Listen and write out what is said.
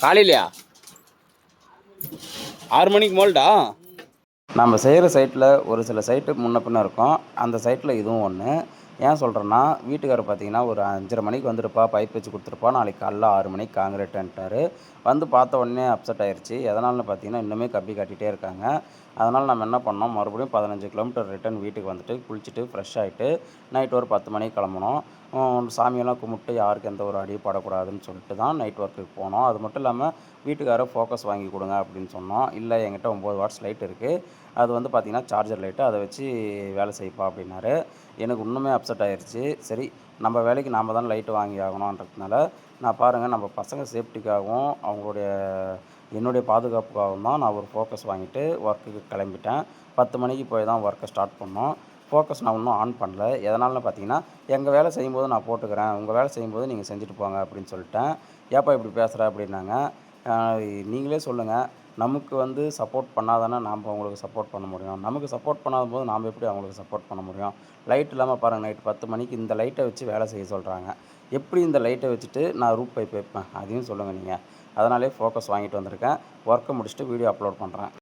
காலையிலையா 6 மணிக்கு மோல்டா? நம்ம செய்கிற சைட்டில் ஒரு சில சைட்டு முன்ன பின்ன இருக்கும். அந்த சைட்டில் இதுவும் ஒன்று. ஏன் சொல்கிறேன்னா, வீட்டுக்காரர் பார்த்தீங்கன்னா, ஒரு 5:30 மணிக்கு வந்துருப்பா, பைப் வச்சு கொடுத்துருப்பா, நாளைக்கு காலைல 6 மணிக்கு காங்கிரீட்டுன்ட்டாரு. வந்து பார்த்த உடனே அப்செட் ஆயிடுச்சு. எதனாலன்னு பார்த்தீங்கன்னா, இன்னுமே கம்பி காட்டிகிட்டே இருக்காங்க. அதனால் நம்ம என்ன பண்ணோம், மறுபடியும் 15 கிலோமீட்டர் ரிட்டர்ன் வீட்டுக்கு வந்துட்டு, குளிச்சுட்டு, ஃப்ரெஷ் ஆகிட்டு, நைட் ஒரு 10 மணிக்கு கிளம்புனோம். சாமியெல்லாம் கும்பிட்டு யாருக்கு எந்த ஒரு அடியும் படக்கூடாதுன்னு சொல்லிட்டு தான் நைட் ஒர்க்குக்கு போனோம். அது மட்டும் இல்லாமல் வீட்டுக்காரர் ஃபோக்கஸ் வாங்கி கொடுங்க அப்படின்னு சொன்னோம். இல்லை என்கிட்ட 9 வாட்ஸ் லைட் இருக்குது, அது வந்து பார்த்திங்கன்னா சார்ஜர் லைட்டு, அதை வச்சு வேலை செய்ப்பா அப்படின்னாரு. எனக்கு இன்னுமே அப்செட் ஆயிடுச்சு. சரி, நம்ம வேலைக்கு நாம் தான் லைட்டு வாங்கி ஆகணுன்றதுனால நான் பாருங்கள், நம்ம பசங்க சேஃப்டிக்காகவும் அவங்களுடைய என்னுடைய பாதுகாப்புக்காகவும் தான் நான் ஒரு ஃபோக்கஸ் வாங்கிட்டு ஒர்க்குக்கு கிளம்பிட்டேன். 10 மணிக்கு போய் தான் ஒர்க்கை ஸ்டார்ட் பண்ணோம். ஃபோக்கஸ் நான் இன்னும் ஆன் பண்ணல. எதனாலன்னு பார்த்தீங்கன்னா, எங்கள் வேலை செய்யும்போது நான் போட்டுக்கிறேன், உங்கள் வேலை செய்யும்போது நீங்கள் செஞ்சுட்டு போங்க அப்படின்னு சொல்லிட்டேன். ஏப்பா இப்படி பேசுகிற அப்படின்னாங்க. நீங்களே சொல்லுங்கள், நமக்கு வந்து சப்போர்ட் பண்ணால் தானே நாம் அவங்களுக்கு சப்போர்ட் பண்ண முடியும். நமக்கு சப்போர்ட் பண்ணாதபோது நாம் எப்படி அவங்களுக்கு சப்போர்ட் பண்ண முடியும்? லைட் இல்லாமல் பாருங்கள், நைட்டு 10 மணிக்கு இந்த லைட்டை வச்சு வேலை செய்ய சொல்கிறாங்க. எப்படி இந்த லைட்டை வச்சுட்டு நான் ரூப் பைப் வைப்பேன்? அதையும் சொல்லுங்கள் நீங்கள். அதனாலே ஃபோக்கஸ் வாங்கிட்டு வந்திருக்கேன். ஒர்க்கை முடிச்சுட்டு வீடியோ அப்லோட் பண்ணுறேன்.